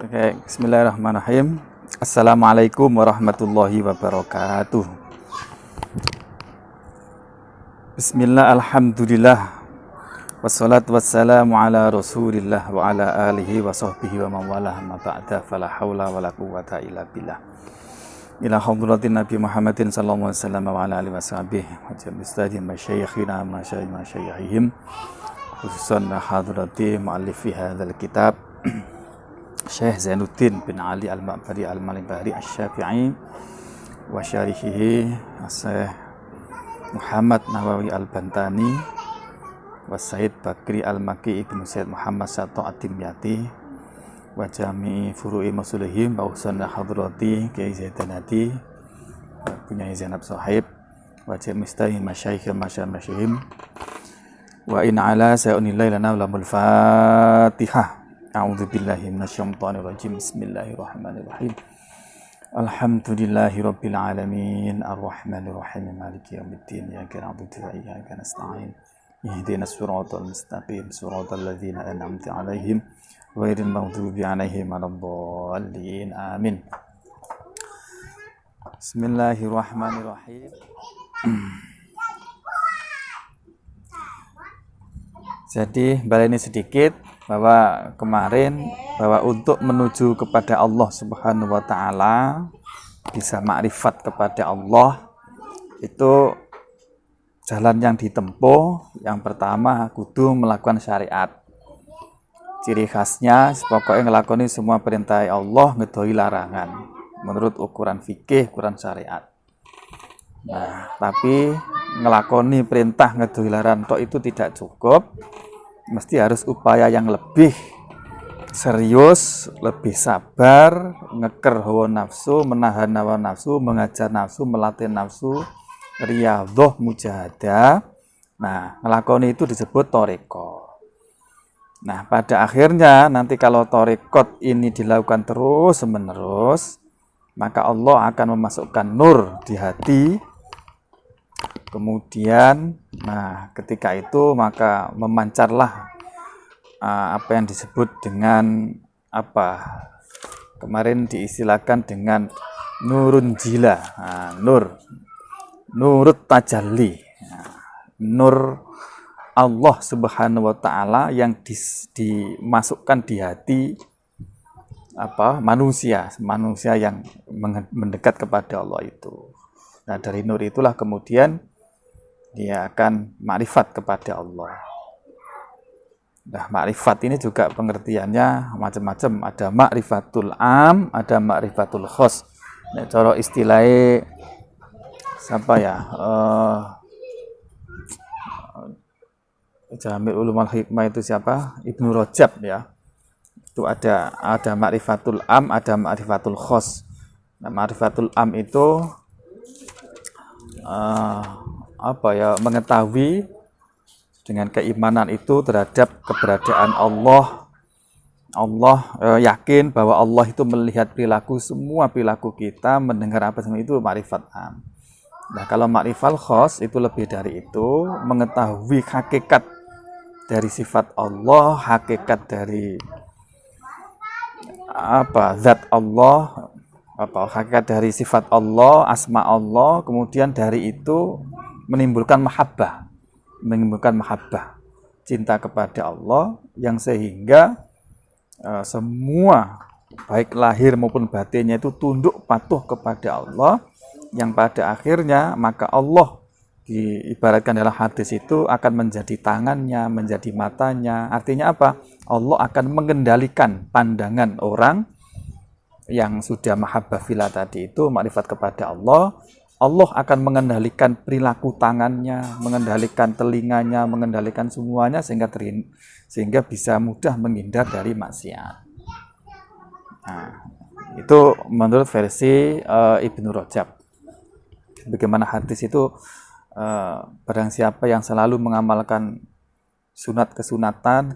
Oke, bismillahirrahmanirrahim. Assalamualaikum warahmatullahi wabarakatuh. Bismillah, alhamdulillah. Wassalatu wassalamu ala rasulillah wa ala alihi wa sahbihi wa mawalah ma ba'da fala hawla wa la quwwata illa billah. Ila hadratin Nabi Muhammadin sallallahu alaihi wasallam wa ala alihi wa sahbihi wa jami'istadin masyayikhina masyayikhihim khususan hadrati mu'allifi hadzal kitab Syekh Zainuddin bin Ali Al-Ma'bari Al-Malibari Asy-Syafi'i wa syarihihi Syekh Muhammad Nawawi Al-Bantani wa Said Bakri Al-Maki Ibnu Said Muhammad Sato At-Timyati wa jami'i furu'i masulihim wa usanna hadrati Kiai Zaidanati wa Bunyai Zainab Sohaib wa jami'i masyayihim wa in ala sa'unillahi lana ulamul fatihah. A'udzu billahi minasyaitonir rajim. Bismillahirrahmanirrahim. Alhamdulillahirabbil alamin arrahmanir rahim maliki yaumiddin iyyaka na'budu wa iyyaka nasta'in ihdinas siratal mustaqim siratal ladzina an'amta 'alaihim ghairil maghdubi 'alaihim waladdallin amin. Bismillahirrahmanirrahim. Jadi baleni sedikit bahwa kemarin bahwa untuk menuju kepada Allah Subhanahu wa taala bisa makrifat kepada Allah itu jalan yang ditempuh yang pertama kudu melakukan syariat. Ciri khasnya pokoknya ngelakoni semua perintah Allah ngedoi larangan menurut ukuran fikih, ukuran syariat. Nah, tapi ngelakoni perintah ngedoi larangan tok itu tidak cukup. Mesti harus upaya yang lebih serius, lebih sabar, ngeker hawa nafsu, menahan hawa nafsu, mengajar nafsu, melatih nafsu, riyadhah, mujahadah. Nah, ngelakoni itu disebut thariqah. Nah, pada akhirnya nanti kalau thariqah ini dilakukan terus-menerus, maka Allah akan memasukkan nur di hati. Kemudian, nah ketika itu maka memancarlah apa yang disebut dengan apa kemarin diistilahkan dengan nurun jila, nurut tajalli, nur Allah Subhanahu wa taala yang dimasukkan di hati apa manusia yang mendekat kepada Allah itu. Nah, dari nur itulah kemudian dia akan makrifat kepada Allah. Nah, makrifat ini juga pengertiannya macam-macam. Ada makrifatul am, ada makrifatul khos. Nah, cara istilahnya siapa ya? Jamil Ulumul Hikmah itu siapa? Ibnu Rajab ya. Itu ada makrifatul am, ada makrifatul khos. Nah, makrifatul am itu mengetahui dengan keimanan itu terhadap keberadaan Allah. Yakin bahwa Allah itu melihat semua perilaku kita, mendengar apa semua itu makrifat am. Nah, kalau makrifat khos itu lebih dari itu, mengetahui hakikat dari sifat Allah, hakikat dari zat Allah, hakikat dari sifat Allah, asma Allah, kemudian dari itu menimbulkan mahabbah, cinta kepada Allah yang sehingga semua baik lahir maupun batinnya itu tunduk patuh kepada Allah, yang pada akhirnya maka Allah diibaratkan dalam hadis itu akan menjadi tangannya, menjadi matanya. Artinya apa? Allah akan mengendalikan pandangan orang yang sudah mahabbah fillah tadi itu makrifat kepada Allah. Allah akan mengendalikan perilaku tangannya, mengendalikan telinganya, mengendalikan semuanya sehingga bisa mudah menghindar dari maksiat. Nah, itu menurut versi Ibnu Rajab. Bagaimana hadis itu barang siapa yang selalu mengamalkan kesunatan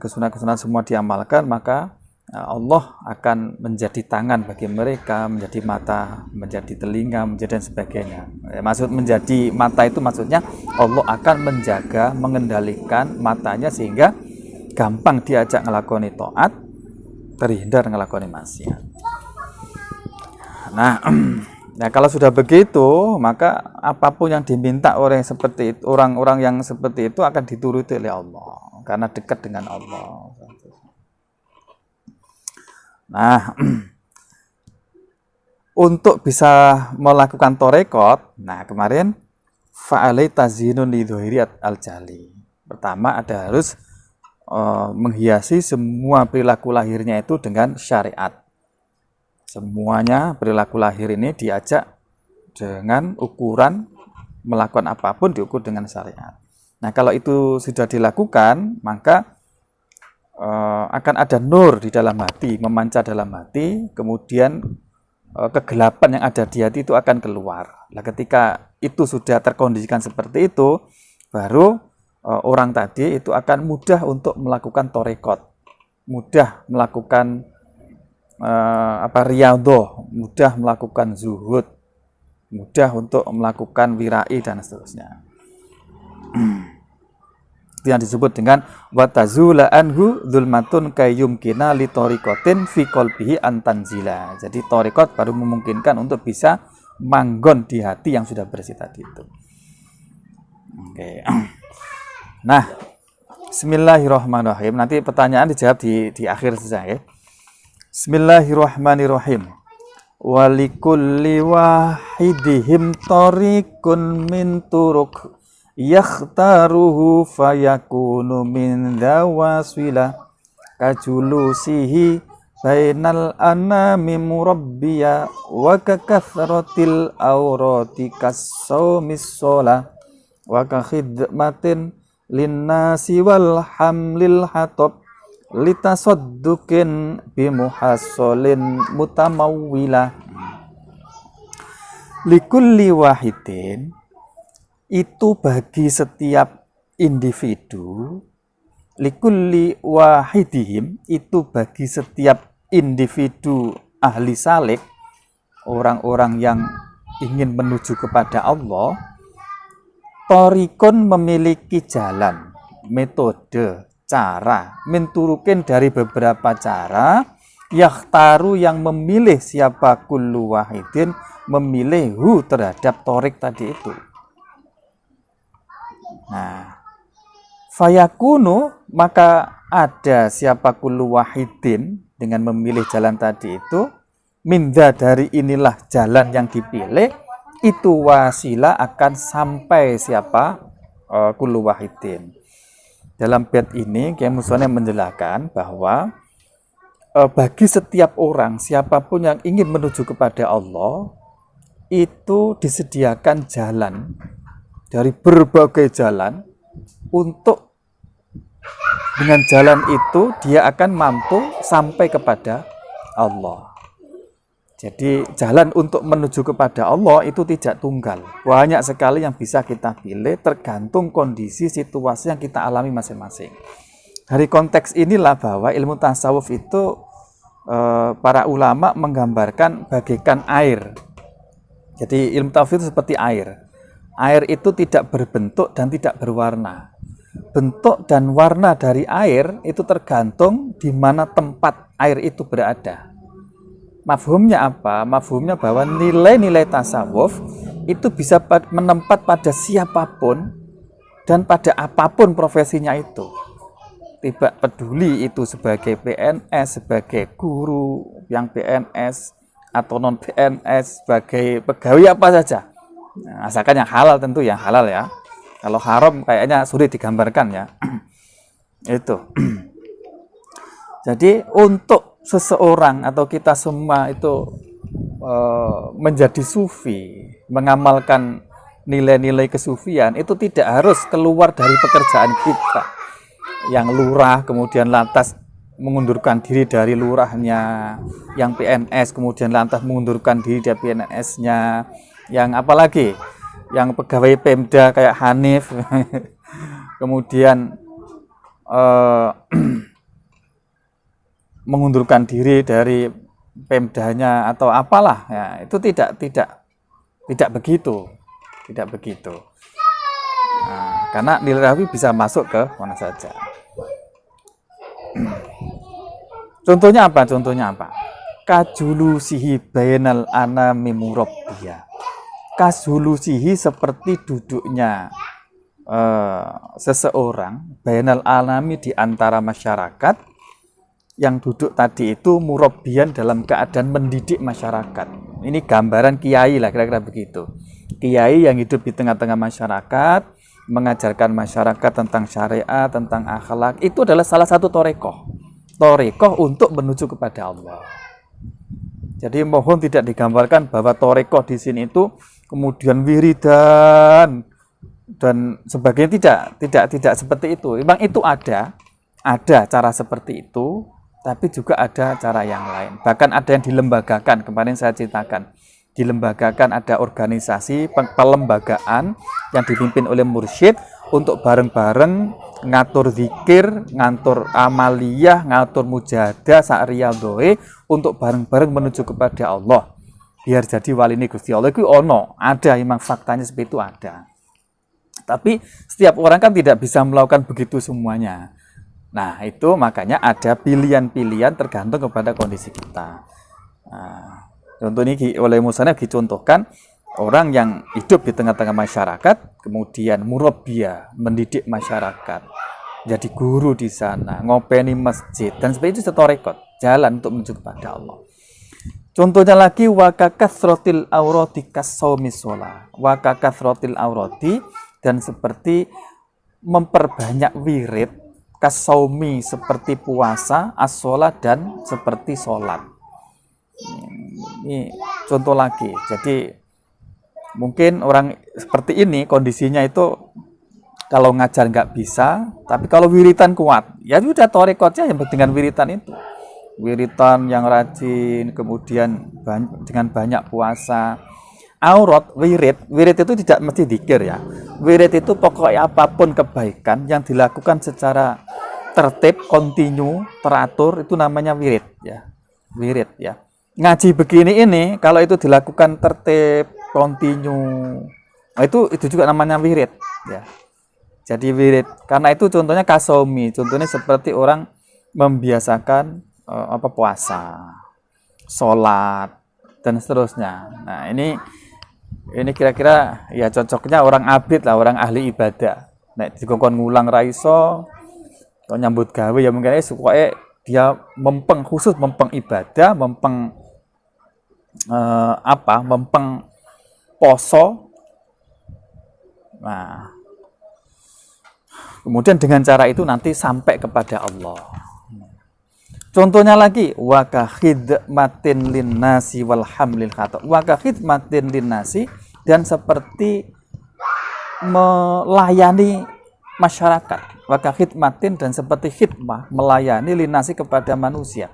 semua diamalkan, maka Allah akan menjadi tangan bagi mereka, menjadi mata, menjadi telinga, menjadi dan sebagainya. Maksud menjadi mata itu maksudnya Allah akan menjaga, mengendalikan matanya sehingga gampang diajak ngelakoni taat, terhindar ngelakoni maksiat. Nah, nah kalau sudah begitu, maka apapun yang diminta orang seperti itu, orang-orang yang seperti itu akan dituruti oleh Allah karena dekat dengan Allah. Nah, untuk bisa melakukan torekot, nah kemarin fa'alai tazinun lidhuhiri al-jali. Pertama ada harus menghiasi semua perilaku lahirnya itu dengan syariat. Semuanya perilaku lahir ini diajak dengan ukuran melakukan apapun diukur dengan syariat. Nah kalau itu sudah dilakukan, maka akan ada nur di dalam hati, memancar dalam hati, kemudian kegelapan yang ada di hati itu akan keluar. Nah ketika itu sudah terkondisikan seperti itu, baru orang tadi itu akan mudah untuk melakukan torekot, mudah melakukan riyadhah, mudah melakukan zuhud, mudah untuk melakukan wirai dan seterusnya. Itu yang disebut dengan watazula anhu dzulmatun kayyumkina li tariqatin fi qalbihi antanzila. Jadi tariqat baru memungkinkan untuk bisa manggon di hati yang sudah bersih tadi itu. Oke. Nah, bismillahirrahmanirrahim. Nanti pertanyaan dijawab di akhir saja ya. Bismillahirrahmanirrahim. Walikulli wahidihim tariqun min turuq yakhtaruhu fayakunu min dawaswila kajulusihi bainal anami murabbiya wa kakathratil awrati kasawmis sholah wa kakhidmatin linnasi wal hamlil hatab litasaddukin bimuhassolin mutamawwila. Likulli wahidin, itu bagi setiap individu, likulli wahidihim, itu bagi setiap individu ahli salik, orang-orang yang ingin menuju kepada Allah, torikun memiliki jalan, metode, cara, menturukin dari beberapa cara, yakhtaru yang memilih siapa kullu wahidin, memilih terhadap torik tadi itu. Nah, fayakunu, maka ada siapa kullu wahidin dengan memilih jalan tadi itu, minda dari inilah jalan yang dipilih, itu wasilah akan sampai siapa kullu wahidin. Dalam bait ini Kiai Musoneh menjelaskan bahwa bagi setiap orang, siapapun yang ingin menuju kepada Allah, itu disediakan jalan dari berbagai jalan, untuk dengan jalan itu dia akan mampu sampai kepada Allah. Jadi jalan untuk menuju kepada Allah itu tidak tunggal. Banyak sekali yang bisa kita pilih tergantung kondisi situasi yang kita alami masing-masing. Dari konteks inilah bahwa ilmu tasawuf itu para ulama menggambarkan bagaikan air. Jadi ilmu tasawuf itu seperti air. Air itu tidak berbentuk dan tidak berwarna. Bentuk dan warna dari air itu tergantung di mana tempat air itu berada. Mafhumnya apa? Mafhumnya bahwa nilai-nilai tasawuf itu bisa menempat pada siapapun dan pada apapun profesinya itu. Tidak peduli itu sebagai PNS, sebagai guru yang PNS atau non PNS, sebagai pegawai apa saja. Nah, asalkan yang halal, tentu yang halal ya. Kalau haram kayaknya sulit digambarkan ya. Itu. Jadi untuk seseorang atau kita semua itu menjadi sufi, mengamalkan nilai-nilai kesufian, itu tidak harus keluar dari pekerjaan kita. Yang lurah kemudian lantas mengundurkan diri dari lurahnya, yang PNS kemudian lantas mengundurkan diri dari PNS-nya, yang apalagi, yang pegawai Pemda kayak Hanif, kemudian mengundurkan diri dari Pemdanya atau apalah ya, itu tidak begitu. Nah, karena nilai rawi bisa masuk ke mana saja. Contohnya apa? Kajulusihi bainal anami murabbiya. Kajulusihi seperti duduknya seseorang bainal anami di antara masyarakat, yang duduk tadi itu murabbiyan dalam keadaan mendidik masyarakat. Ini gambaran kiai lah, kira-kira begitu. Kiai yang hidup di tengah-tengah masyarakat, mengajarkan masyarakat tentang syariat, tentang akhlak, itu adalah salah satu torekoh untuk menuju kepada Allah. Jadi mohon tidak digambarkan bahwa torekoh di sini itu kemudian wiridan dan sebagainya, tidak seperti itu. Memang itu ada cara seperti itu, tapi juga ada cara yang lain. Bahkan ada yang dilembagakan, kemarin saya ceritakan. Dilembagakan, ada organisasi pelembagaan yang dipimpin oleh mursyid untuk bareng-bareng ngatur zikir, ngatur amaliyah, ngatur mujahadah, sa'riyadhoe untuk bareng-bareng menuju kepada Allah. Biar jadi wali ini Gusti Allah itu ada, memang faktanya seperti itu ada. Tapi setiap orang kan tidak bisa melakukan begitu semuanya. Nah, itu makanya ada pilihan-pilihan tergantung kepada kondisi kita. Nah, contoh ini oleh musannaf dicontohkan orang yang hidup di tengah-tengah masyarakat, kemudian murabbiya, mendidik masyarakat, jadi guru di sana, ngopeni masjid, dan seperti itu setorekot, jalan untuk menuju kepada Allah. Contohnya lagi, wakakathrotil aurati kasawmi sholah, wakakathrotil aurati, dan seperti memperbanyak wirid, kasawmi seperti puasa, as-sholah dan seperti sholat. Ini contoh lagi, jadi mungkin orang seperti ini kondisinya itu kalau ngajar nggak bisa, tapi kalau wiritan kuat, ya sudah torekotnya yang dengan wiritan itu. Wiritan yang rajin, kemudian dengan banyak puasa. Aurat, wirid itu tidak mesti dzikir ya. Wirid itu pokoknya apapun kebaikan yang dilakukan secara tertib, kontinu, teratur, itu namanya wirid ya. Wirid ya. Ngaji begini ini kalau itu dilakukan tertib, kontinu, nah itu juga namanya wirid ya. Jadi wirid, karena itu contohnya kasomi, contohnya seperti orang membiasakan puasa, sholat dan seterusnya. Nah ini kira-kira ya cocoknya orang abid lah, orang ahli ibadah. Nek dikongkon ngulang raiso, kalau nyambut gawe ya mungkin supaya dia khusus mempeng ibadah, mempeng poso. Nah, kemudian dengan cara itu nanti sampai kepada Allah. Contohnya lagi, wa ka khidmatin linnasi wal hamlil khata. Wa ka khidmatin linnasi, dan seperti melayani masyarakat. Wa ka khidmatin, dan seperti khidmah, melayani linnasi kepada manusia.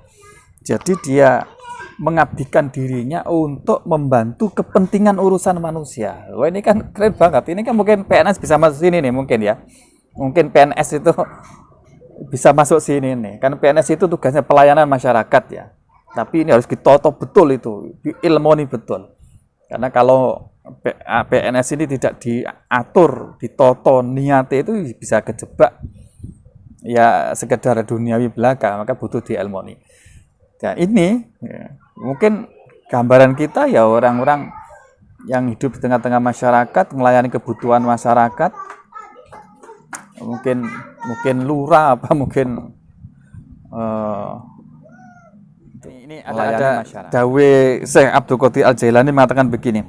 Jadi dia mengabdikan dirinya untuk membantu kepentingan urusan manusia. Wah, ini kan keren banget. Ini kan mungkin PNS bisa masuk sini nih mungkin ya. Mungkin PNS itu bisa masuk sini nih. Kan PNS itu tugasnya pelayanan masyarakat ya. Tapi ini harus ditoto betul itu, diilmoni betul. Karena kalau PNS ini tidak diatur, ditoto niatnya itu bisa kejebak ya sekedar duniawi belaka, maka butuh diilmoni. Ya, ini ya, mungkin gambaran kita ya orang-orang yang hidup di tengah-tengah masyarakat, melayani kebutuhan masyarakat, mungkin lurah mungkin ini ada dawe Syekh Abdul Qadir Al-Jailani mengatakan begini,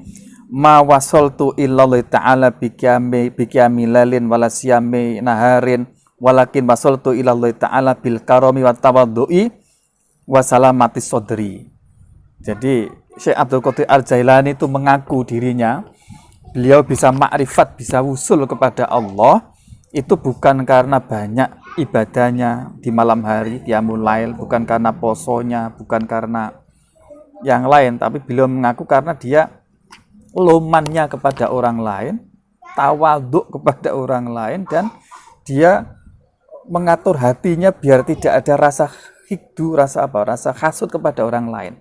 ma wasaltu illallahi ta'ala biqiyami lailin wala siyami naharin walakin wasaltu illallahi ta'ala bil karami wat tawaddu'i wasalamati sodri. Jadi Syekh Abdul Qadir Al-Jailani itu mengaku dirinya beliau bisa makrifat, bisa wusul kepada Allah itu bukan karena banyak ibadahnya di malam hari, qiyamul lail, bukan karena posonya, bukan karena yang lain, tapi beliau mengaku karena dia lomannya kepada orang lain, tawaduk kepada orang lain, dan dia mengatur hatinya biar tidak ada rasa hikdu, rasa hasud kepada orang lain.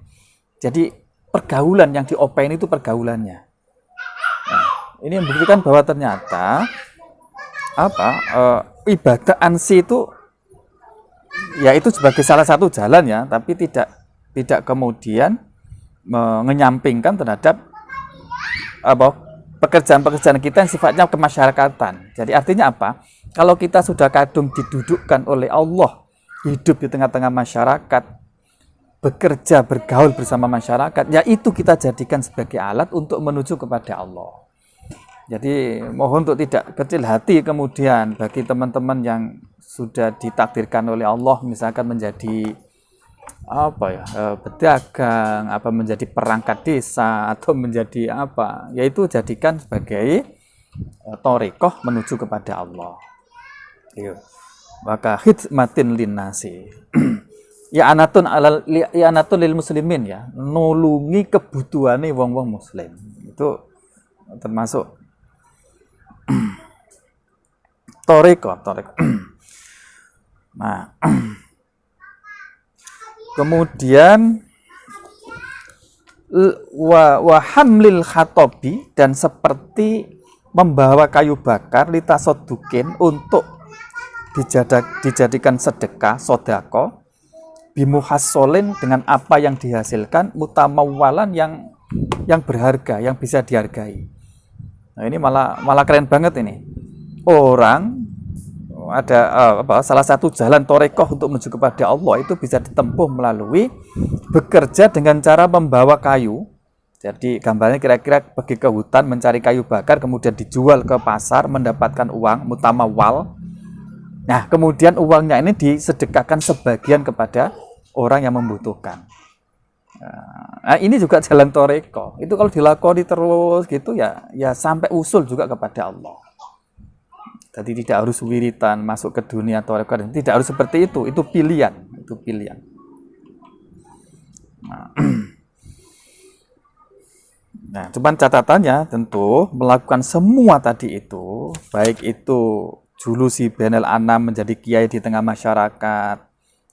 Jadi pergaulan yang diopain itu pergaulannya. Nah, ini membuktikan bahwa ternyata ibadah ansi itu ya itu sebagai salah satu jalan ya, tapi tidak kemudian menyampingkan terhadap pekerjaan-pekerjaan kita yang sifatnya kemasyarakatan. Jadi artinya apa? Kalau kita sudah kadung didudukkan oleh Allah, hidup di tengah-tengah masyarakat, bekerja, bergaul bersama masyarakat, ya itu kita jadikan sebagai alat untuk menuju kepada Allah. Jadi mohon untuk tidak kecil hati kemudian bagi teman-teman yang sudah ditakdirkan oleh Allah misalkan menjadi pedagang, menjadi perangkat desa atau menjadi yaitu jadikan sebagai thariqah menuju kepada Allah. Maka khidmatin linnasi. I'anatun lil muslimin ya, nulungi kebutuhane wong-wong muslim. Itu termasuk thariqah. Nah, kemudian wa hamlil khatobi, dan seperti membawa kayu bakar litasodukin untuk dijadikan sedekah, sodako, bimuhassolin, dengan apa yang dihasilkan, mutamawalan, yang berharga, yang bisa dihargai. Nah ini malah keren banget ini. Orang ada salah satu jalan thariqah untuk menuju kepada Allah itu bisa ditempuh melalui bekerja dengan cara membawa kayu. Jadi gambarnya kira-kira pergi ke hutan mencari kayu bakar, kemudian dijual ke pasar mendapatkan uang mutamawal. Nah kemudian uangnya ini disedekahkan sebagian kepada orang yang membutuhkan. Nah ini juga jalan thariqah. Itu kalau dilakoni terus gitu ya sampai usul juga kepada Allah. Jadi tidak harus wiritan masuk ke dunia thariqah, tidak harus seperti itu pilihan, Nah, cuman catatannya tentu melakukan semua tadi itu, baik itu julusi benel anam, menjadi kiai di tengah masyarakat,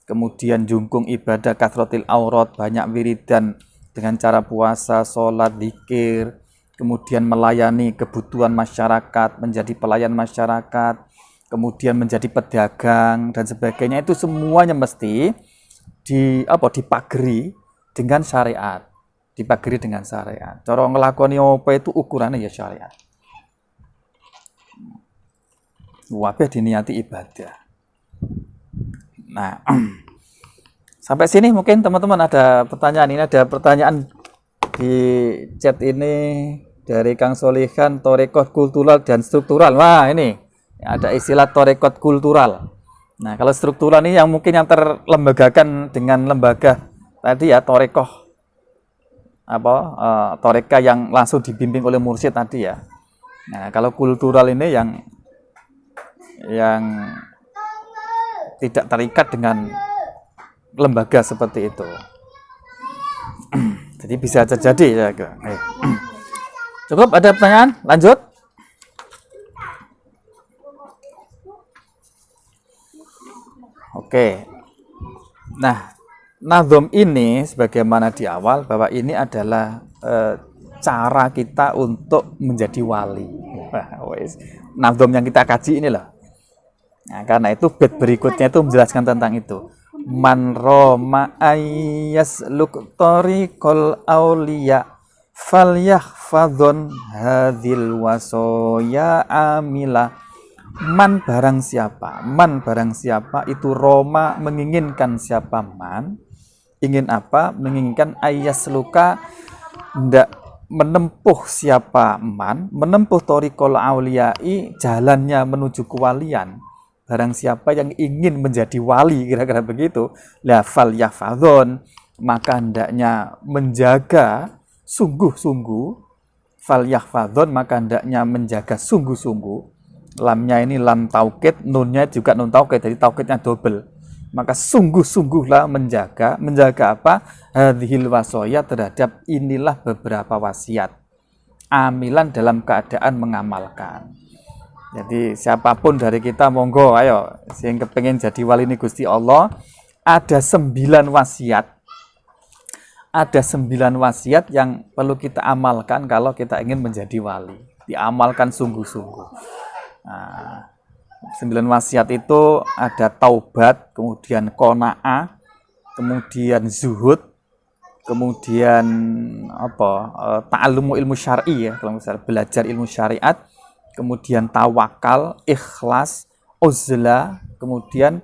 kemudian jungkung ibadah kathrotil aurat, banyak wiridan dengan cara puasa, sholat, zikir, kemudian melayani kebutuhan masyarakat, menjadi pelayan masyarakat, kemudian menjadi pedagang dan sebagainya, itu semuanya mesti dipageri dengan syariat. Cara ngelakoni apa itu ukurannya ya syariat. Wabah diniati ibadah. Nah, sampai sini mungkin teman-teman ada pertanyaan. Ini ada pertanyaan di chat ini dari Kang Solihan, thariqah kultural dan struktural. Wah, ini ada istilah thariqah kultural. Nah, kalau struktural ini yang mungkin yang terlembagakan dengan lembaga tadi ya, thariqah thariqah yang langsung dibimbing oleh mursyid tadi ya. Nah, kalau kultural ini yang tidak terikat dengan lembaga seperti itu. Jadi bisa terjadi ya. Cukup, ada pertanyaan? Lanjut. Oke. Nah, nazom ini sebagaimana di awal bahwa ini adalah cara kita untuk menjadi wali. Nazom yang kita kaji ini loh. Nah, karena itu bait berikutnya itu menjelaskan tentang itu. Man roma ayyasluk tariqal auliya falyahfadhun hadhil wasoya amila. Man barang siapa itu roma menginginkan siapa man, ingin apa? Menginginkan ayasluka, hendak menempuh siapa man, menempuh thariqal auliyai, jalannya menuju kewalian. Barang siapa yang ingin menjadi wali, kira-kira begitu, la fal yahfadzun, maka hendaknya menjaga sungguh-sungguh, fal yahfadzun, maka hendaknya menjaga sungguh-sungguh. Lamnya ini lam taukid, nunnya juga nun taukid, jadi taukidnya double. Maka sungguh-sungguhlah menjaga apa? Hadhil wasoya, terhadap inilah beberapa wasiat. Amilan, dalam keadaan mengamalkan. Jadi siapapun dari kita monggo ayo sing kepengin jadi wali ini Gusti Allah, ada 9 wasiat. Ada 9 wasiat yang perlu kita amalkan kalau kita ingin menjadi wali. Diamalkan sungguh-sungguh. Nah, 9 wasiat itu ada taubat, kemudian qanaah, kemudian zuhud, kemudian ta'allumu ilmu syar'i ya, kalau misalnya belajar ilmu syariat, kemudian tawakal, ikhlas, uzlah, kemudian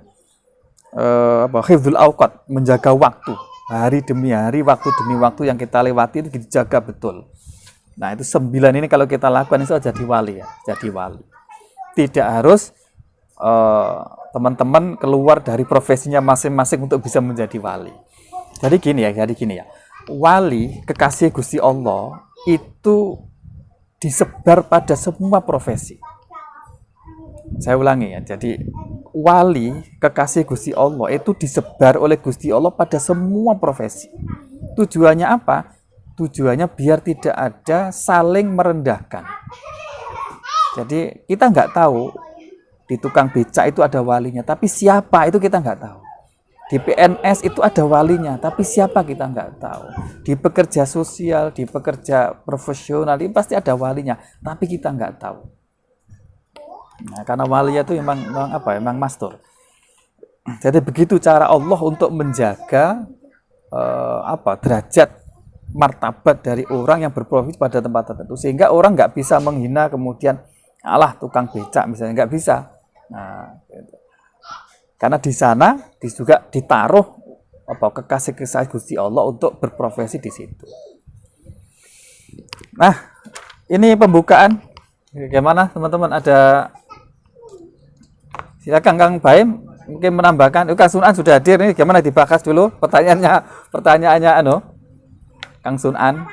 hifdzul auqat, menjaga waktu, hari demi hari, waktu demi waktu yang kita lewati itu dijaga betul. Nah, itu 9 ini kalau kita lakukan itu jadi wali ya, jadi wali. Tidak harus teman-teman keluar dari profesinya masing-masing untuk bisa menjadi wali. Jadi gini ya. Wali, kekasih Gusti Allah itu disebar pada semua profesi. Saya ulangi ya. Jadi wali, kekasih Gusti Allah itu disebar oleh Gusti Allah pada semua profesi. Tujuannya apa? Tujuannya biar tidak ada saling merendahkan. Jadi kita nggak tahu di tukang becak itu ada walinya, tapi siapa itu kita nggak tahu. Di PNS itu ada walinya, tapi siapa kita nggak tahu. Di pekerja sosial, di pekerja profesional ini pasti ada walinya, tapi kita nggak tahu. Nah, karena wali itu memang mastur. Jadi begitu cara Allah untuk menjaga derajat martabat dari orang yang berprofesi pada tempat tertentu, sehingga orang nggak bisa menghina kemudian alah tukang becak misalnya, nggak bisa. Nah, gitu. Karena di sana juga ditaruh kekasih Gusti Allah untuk berprofesi di situ. Nah, ini pembukaan. Bagaimana teman-teman? Ada silakan Kang Baim mungkin menambahkan. Kang Sunan sudah hadir nih. Gimana dibahas dulu pertanyaannya Kang Sunan.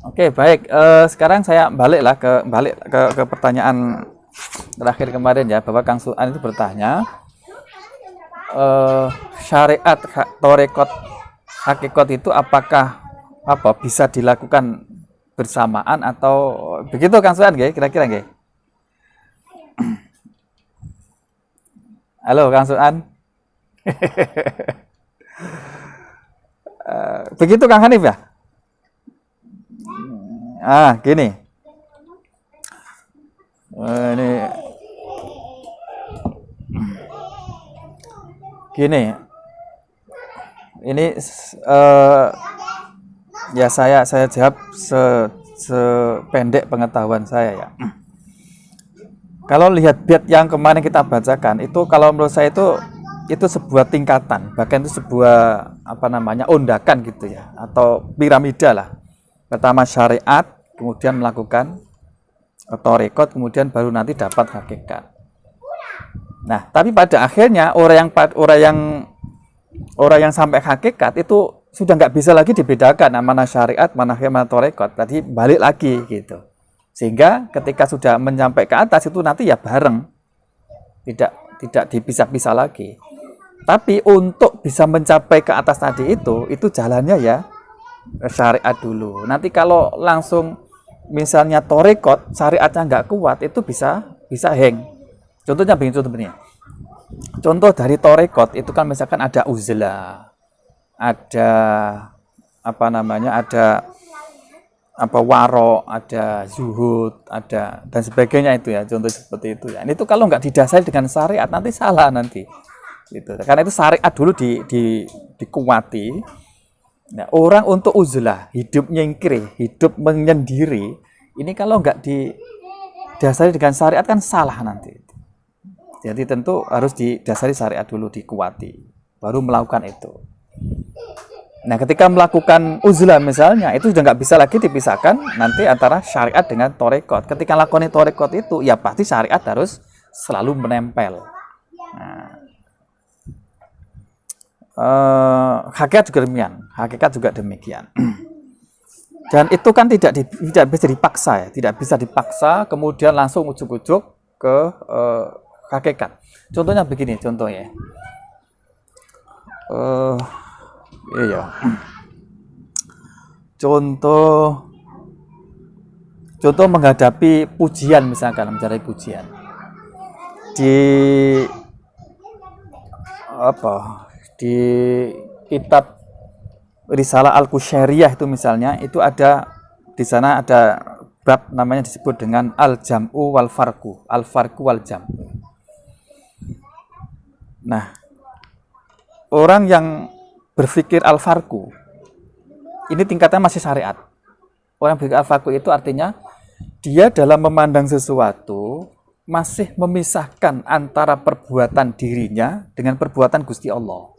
Oke, baik. Sekarang saya balik ke pertanyaan terakhir kemarin ya, bahwa Kang Sunan itu bertanya syariat torekot hakikat itu apakah bisa dilakukan bersamaan atau begitu Kang Sunan nggih, kira-kira nggih? Halo Kang Sunan. Begitu Kang Hanif ya? Gini. Ini ya saya jawab sependek pengetahuan saya ya. Kalau lihat bait yang kemarin kita bacakan itu, kalau menurut saya itu sebuah tingkatan, bahkan itu sebuah ondakan gitu ya, atau piramida lah. Pertama syariat, kemudian melakukan torekot, kemudian baru nanti dapat hakikat. Nah, tapi pada akhirnya orang yang sampai hakikat itu sudah nggak bisa lagi dibedakan mana syariat, mana torekot. Tadi balik lagi gitu. Sehingga ketika sudah mencapai ke atas itu nanti ya bareng, tidak dipisah-pisah lagi. Tapi untuk bisa mencapai ke atas tadi itu jalannya ya syariat dulu. Nanti kalau langsung misalnya torekot, syariatnya nggak kuat, itu bisa hang. Contohnya begini. Contoh dari torekot itu kan misalkan ada uzlah, ada waro, ada zuhud, ada dan sebagainya itu ya, contoh seperti itu ya. Itu kalau nggak didasari dengan syariat nanti salah nanti. Gitu. Karena itu syariat dulu dikuati. Nah, orang untuk uzlah, hidup nyingkir, hidup menyendiri, ini kalau nggak didasari dengan syariat kan salah nanti. Jadi tentu harus didasari syariat dulu, dikuati, baru melakukan itu. Nah, ketika melakukan uzlah misalnya, itu sudah nggak bisa lagi dipisahkan nanti antara syariat dengan torekot. Ketika lakukan torekot itu, ya pasti syariat harus selalu menempel. Nah, hakikat juga demikian. Dan itu kan tidak bisa dipaksa ya, tidak bisa dipaksa kemudian langsung ujuk-ujuk ke hakikat. Contohnya begini, contohnya. Contoh menghadapi pujian, misalkan mencari pujian di kitab Risalah Al-Qusyairiyah itu misalnya, itu ada di sana ada bab namanya disebut dengan al-jam'u wal farqu, al-farqu wal jam'u. Nah, orang yang berpikir al-farqu ini tingkatnya masih syariat. Orang berpikir al-farqu itu artinya dia dalam memandang sesuatu masih memisahkan antara perbuatan dirinya dengan perbuatan Gusti Allah.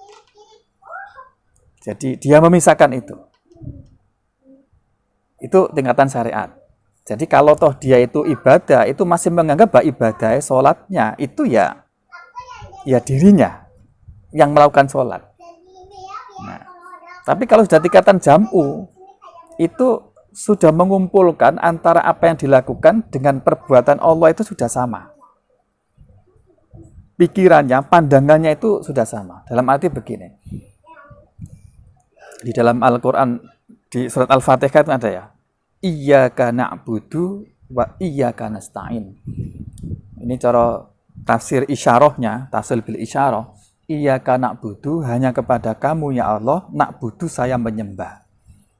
Jadi dia memisahkan itu. Itu tingkatan syariat. Jadi kalau toh dia itu ibadah, itu masih menganggap bahwa ibadah, sholatnya itu ya dirinya yang melakukan sholat. Nah, tapi kalau sudah tingkatan jam'u, itu sudah mengumpulkan antara apa yang dilakukan dengan perbuatan Allah itu sudah sama. Pikirannya, pandangannya itu sudah sama. Dalam arti begini. Di dalam Al-Quran, di surat Al-Fatihah itu ada ya. Iyyaka na'budu wa iyyaka nasta'in. Ini cara tafsir isyarahnya, tafsir bil isyarah. Iyyaka na'budu, hanya kepada kamu ya Allah, na'budu saya menyembah.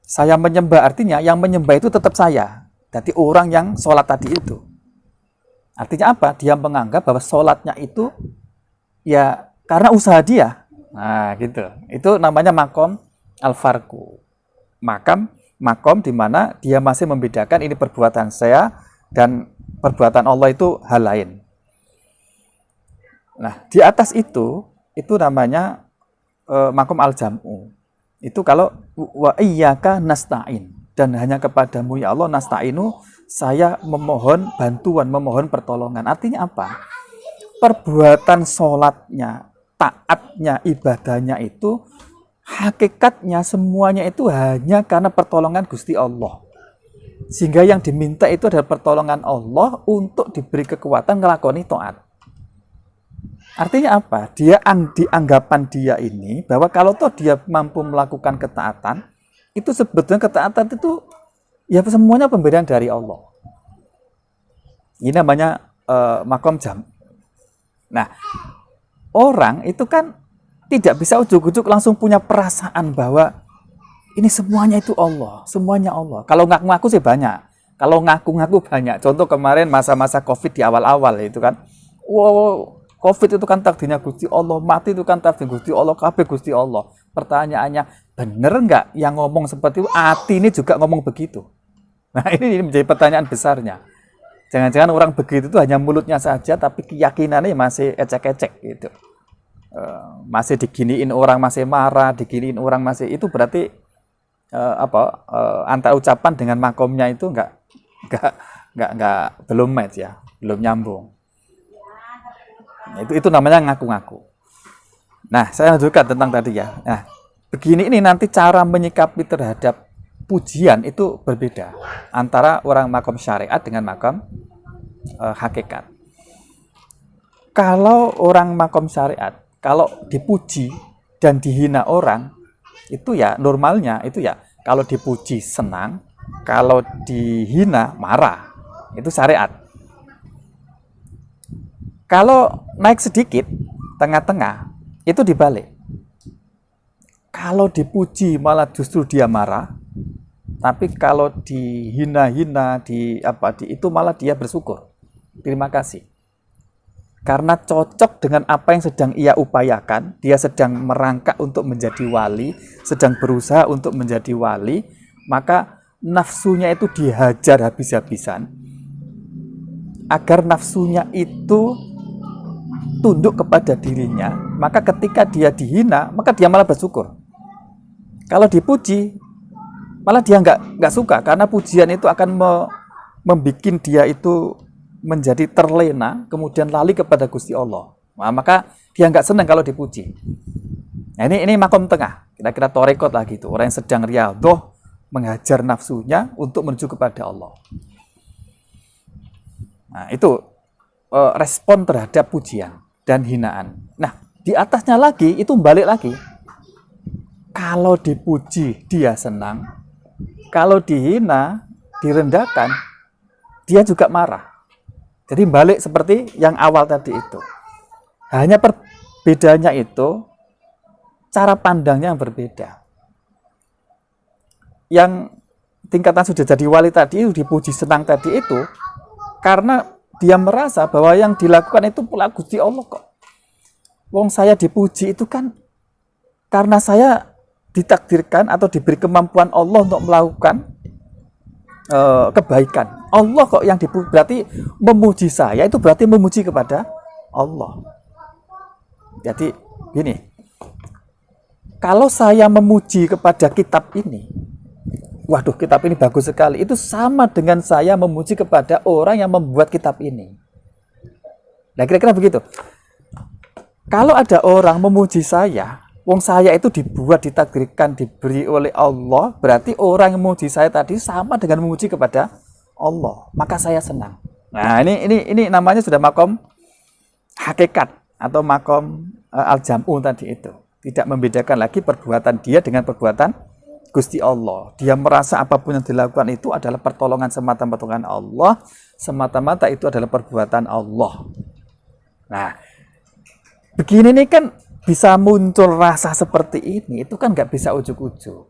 Saya menyembah artinya yang menyembah itu tetap saya. Jadi orang yang sholat tadi itu. Artinya apa? Dia menganggap bahwa sholatnya itu ya karena usaha dia. Nah gitu. Itu namanya makom al-farqu. Makom di mana dia masih membedakan ini perbuatan saya dan perbuatan Allah itu hal lain. Nah, di atas itu namanya makom al-jam'u. Itu kalau wa iyyaka nasta'in, dan hanya kepadamu ya Allah nasta'inu, saya memohon bantuan, memohon pertolongan. Artinya apa? Perbuatan sholatnya, taatnya, ibadahnya itu hakikatnya semuanya itu hanya karena pertolongan Gusti Allah. Sehingga yang diminta itu adalah pertolongan Allah untuk diberi kekuatan ngelakoni taat. Artinya apa? Dia dianggapan dia ini bahwa kalau toh dia mampu melakukan ketaatan, itu sebetulnya ketaatan itu ya semuanya pemberian dari Allah. Ini namanya makom jam. Nah, orang itu kan tidak bisa ujuk-ujuk langsung punya perasaan bahwa ini semuanya itu Allah, semuanya Allah. Kalau ngaku-ngaku sih banyak. Kalau ngaku-ngaku banyak. Contoh kemarin masa-masa COVID di awal-awal itu kan, wow, COVID itu kan takdirnya Gusti Allah, mati itu kan takdir Gusti Allah, kabeh Gusti Allah. Pertanyaannya, bener nggak yang ngomong seperti itu? Ati ini juga ngomong begitu. Nah ini menjadi pertanyaan besarnya. Jangan-jangan orang begitu itu hanya mulutnya saja, tapi keyakinannya masih ecek-ecek gitu. Masih diginiin orang masih marah, diginiin orang masih, itu berarti antara ucapan dengan makomnya itu nggak belum match ya, belum nyambung. Itu namanya ngaku-ngaku. Nah, saya lanjutkan tentang tadi ya. Nah, begini ini nanti cara menyikapi terhadap pujian itu berbeda antara orang makom syariat dengan makom hakikat. Kalau orang makom syariat, kalau dipuji dan dihina orang, itu ya normalnya itu ya kalau dipuji senang, kalau dihina marah. Itu syariat. Kalau naik sedikit, tengah-tengah, itu dibalik. Kalau dipuji malah justru dia marah, tapi kalau dihina-hina, itu malah dia bersyukur. Terima kasih. Karena cocok dengan apa yang sedang ia upayakan, dia sedang merangkak untuk menjadi wali, sedang berusaha untuk menjadi wali, maka nafsunya itu dihajar habis-habisan. Agar nafsunya itu tunduk kepada dirinya, maka ketika dia dihina, maka dia malah bersyukur. Kalau dipuji, malah dia nggak suka, karena pujian itu akan membuat dia itu menjadi terlena, kemudian lali kepada Gusti Allah. Nah, maka dia nggak senang kalau dipuji. Nah, ini makom tengah, kira-kira torekot lah gitu. Orang yang sedang riyadhah menghajar nafsunya untuk menuju kepada Allah. Nah, itu respon terhadap pujian dan hinaan. Nah, di atasnya lagi, itu balik lagi. Kalau dipuji, dia senang. Kalau dihina, direndahkan, dia juga marah. Jadi balik seperti yang awal tadi itu. Hanya perbedaannya itu, cara pandangnya yang berbeda. Yang tingkatan sudah jadi wali tadi itu dipuji senang tadi itu karena dia merasa bahwa yang dilakukan itu pula Gusti Allah kok. Wong saya dipuji itu kan karena saya ditakdirkan atau diberi kemampuan Allah untuk melakukan kebaikan. Allah kok yang dipuji, berarti memuji saya itu berarti memuji kepada Allah. Jadi gini, kalau saya memuji kepada kitab ini, waduh kitab ini bagus sekali, itu sama dengan saya memuji kepada orang yang membuat kitab ini. Nah kira-kira begitu. Kalau ada orang memuji saya, wong saya itu dibuat, ditakdirkan, diberi oleh Allah, berarti orang yang memuji saya tadi sama dengan memuji kepada Allah, maka saya senang. Nah ini namanya sudah makom hakikat atau makom al-jam'u tadi itu. Tidak membedakan lagi perbuatan dia dengan perbuatan Gusti Allah. Dia merasa apapun yang dilakukan itu adalah pertolongan semata-mata Allah, semata-mata itu adalah perbuatan Allah. Nah, begini nih kan bisa muncul rasa seperti ini, itu kan nggak bisa ujuk-ujuk.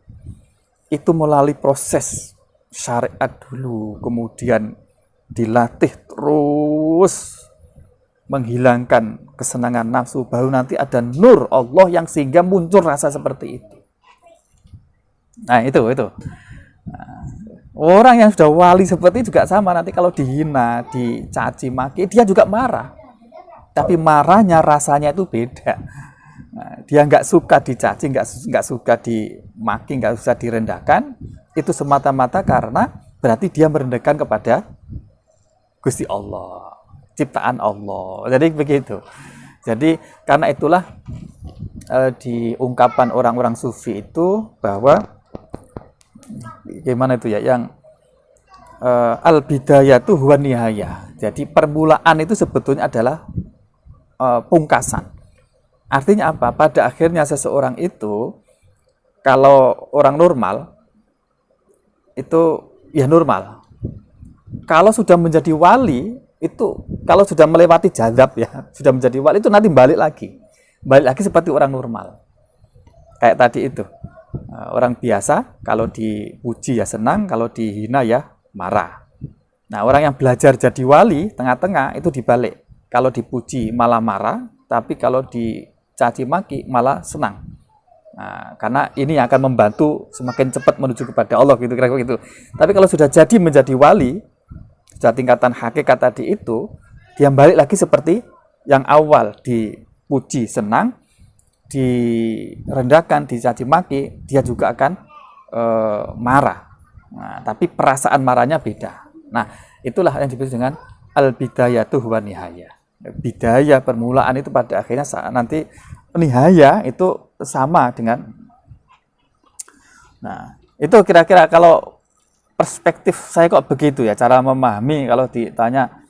Itu melalui proses syariat dulu, kemudian dilatih terus menghilangkan kesenangan nafsu, baru nanti ada nur Allah yang sehingga muncul rasa seperti itu. Nah itu. Nah, orang yang sudah wali seperti itu juga sama, nanti kalau dihina, dicaci maki, dia juga marah. Tapi marahnya rasanya itu beda. Nah, dia nggak suka dicaci, nggak suka dimaki, nggak usah direndahkan. Itu semata-mata karena berarti dia merendahkan kepada Gusti Allah, ciptaan Allah. Jadi begitu. Jadi karena itulah di ungkapan orang-orang sufi itu bahwa gimana itu ya, yang al-bidayatu huwa nihayah. Jadi permulaan itu sebetulnya adalah pungkasan. Artinya apa? Pada akhirnya seseorang itu, kalau orang normal itu ya normal. Kalau sudah menjadi wali itu, kalau sudah melewati jazab ya, sudah menjadi wali itu nanti balik lagi seperti orang normal. Kayak tadi itu, orang biasa kalau dipuji ya senang, kalau dihina ya marah. Nah orang yang belajar jadi wali tengah-tengah itu dibalik. Kalau dipuji malah marah, tapi kalau dicaci maki malah senang. Nah, karena ini akan membantu semakin cepat menuju kepada Allah gitu, kira-kira gitu. Tapi kalau sudah jadi menjadi wali, sudah tingkatan hakikat tadi itu, dia balik lagi seperti yang awal, dipuji senang, direndahkan, dicaci maki, dia juga akan marah. Nah, tapi perasaan marahnya beda. Nah, itulah yang disebut dengan al-bidayatu huwa nihayah. Bidayah permulaan itu pada akhirnya nanti nihaya itu sama dengan. Nah itu kira-kira kalau perspektif saya kok begitu ya, cara memahami kalau ditanya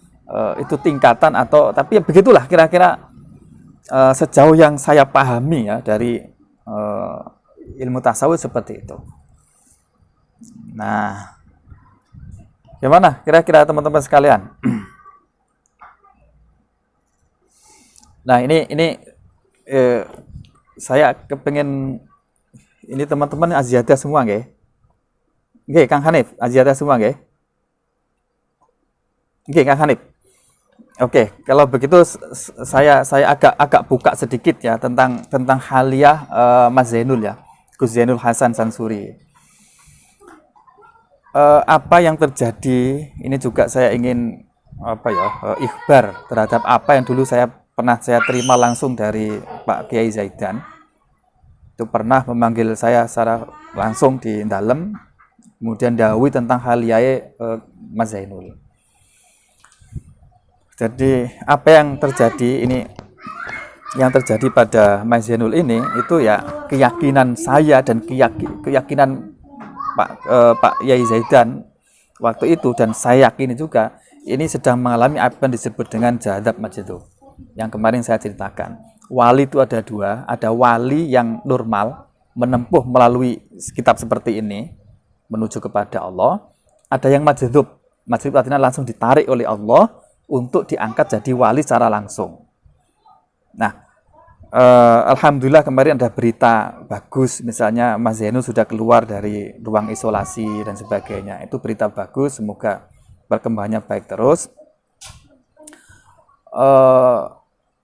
itu tingkatan atau, tapi ya begitulah kira-kira sejauh yang saya pahami ya dari ilmu tasawuf seperti itu. Nah gimana kira-kira teman-teman sekalian? Nah ini saya kepengen ini teman-teman aziyadah semua nggih? Nggih Kang Hanif, aziyadah semua nggih? Nggih Kang Hanif. Oke, kalau begitu saya agak buka sedikit ya tentang Haliyah Mas Zainul ya, Gus Zainul Hasan Sansuri. Apa yang terjadi ini juga saya ingin ikhbar terhadap apa yang dulu pernah saya terima langsung dari Pak Kiai Zaidan. Itu pernah memanggil saya secara langsung di dalam, kemudian dawuh tentang Haliyah Mas Zainul. Jadi apa yang terjadi ini, yang terjadi pada Mas Zainul ini itu ya keyakinan saya dan keyakinan Pak Kiai Zaidan waktu itu, dan saya yakini juga ini sedang mengalami apa yang disebut dengan jadzab majdzub. Yang kemarin saya ceritakan, wali itu ada dua, ada wali yang normal menempuh melalui kitab seperti ini menuju kepada Allah, ada yang majdzub artinya langsung ditarik oleh Allah untuk diangkat jadi wali secara langsung. Nah Alhamdulillah kemarin ada berita bagus, misalnya Mas Zainul sudah keluar dari ruang isolasi dan sebagainya. Itu berita bagus, semoga perkembangannya baik terus.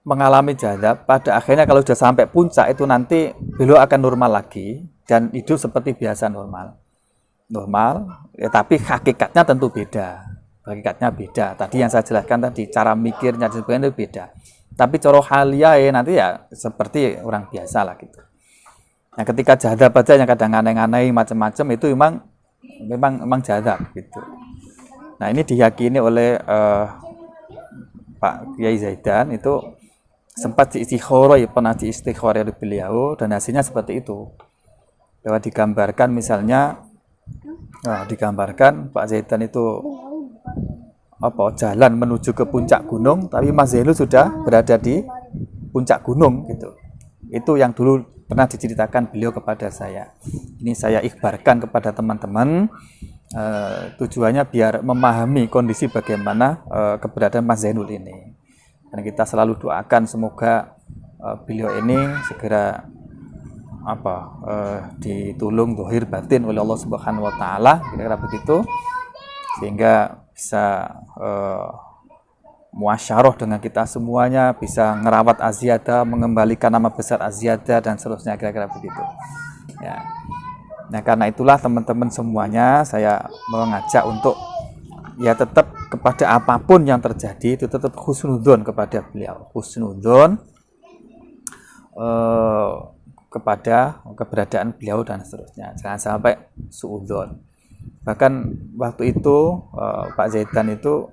Mengalami jadab, pada akhirnya kalau sudah sampai puncak itu nanti beliau akan normal lagi dan hidup seperti biasa normal, ya, tapi hakikatnya tentu beda. Hakikatnya beda. Tadi yang saya jelaskan tadi, cara mikirnya dan sebagainya itu beda. Tapi cara halia nanti ya seperti orang biasa lah gitu. Nah, ketika jadab aja yang kadang aneh-aneh macam-macam itu memang jadab gitu. Nah, ini diyakini oleh Pak Kiai Zaidan itu sempat diistikharah, ya pernah diistikharah oleh beliau dan hasilnya seperti itu. Bahwa digambarkan misalnya digambarkan Pak Zaidan itu jalan menuju ke puncak gunung, tapi Mas Zainul sudah berada di puncak gunung gitu. Itu yang dulu pernah diceritakan beliau kepada saya. Ini saya ikhbarkan kepada teman-teman, tujuannya biar memahami kondisi bagaimana keberadaan Mas Zainul ini. Dan kita selalu doakan semoga beliau ini segera ditolong zahir batin oleh Allah Subhanahu wa taala, kira-kira begitu, sehingga bisa muasyarah dengan kita semuanya, bisa ngerawat Aziada, mengembalikan nama besar Aziada dan seterusnya, kira-kira begitu. Ya. Nah, karena itulah teman-teman semuanya saya mengajak untuk ya tetap kepada apapun yang terjadi itu tetap husnudzon kepada beliau, husnudzon kepada keberadaan beliau dan seterusnya. Jangan sampai suudzon. Bahkan waktu itu Pak Zaidan itu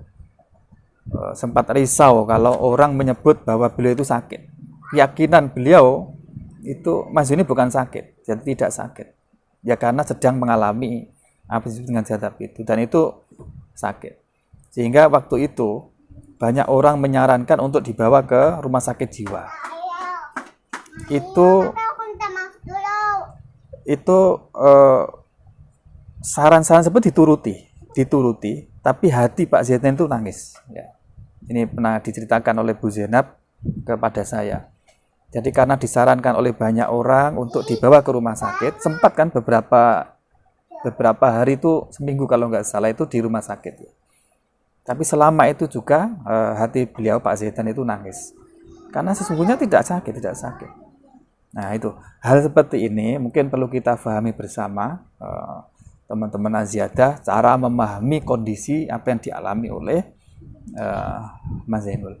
sempat risau kalau orang menyebut bahwa beliau itu sakit. Keyakinan beliau itu Mas ini bukan sakit, jadi tidak sakit. Ya karena sedang mengalami apa disebut dengan jadab itu, dan itu sakit. Sehingga waktu itu banyak orang menyarankan untuk dibawa ke rumah sakit jiwa. Itu saran-saran seperti dituruti, tapi hati Pak Zaidan itu nangis. Ya. Ini pernah diceritakan oleh Bu Zainab kepada saya. Jadi karena disarankan oleh banyak orang untuk dibawa ke rumah sakit, sempat kan beberapa hari itu, seminggu kalau nggak salah itu di rumah sakit. Ya. Tapi selama itu juga hati beliau Pak Zaidan itu nangis. Karena sesungguhnya tidak sakit. Nah itu, hal seperti ini mungkin perlu kita pahami bersama, teman-teman Aziada, cara memahami kondisi apa yang dialami oleh Mas Zainul.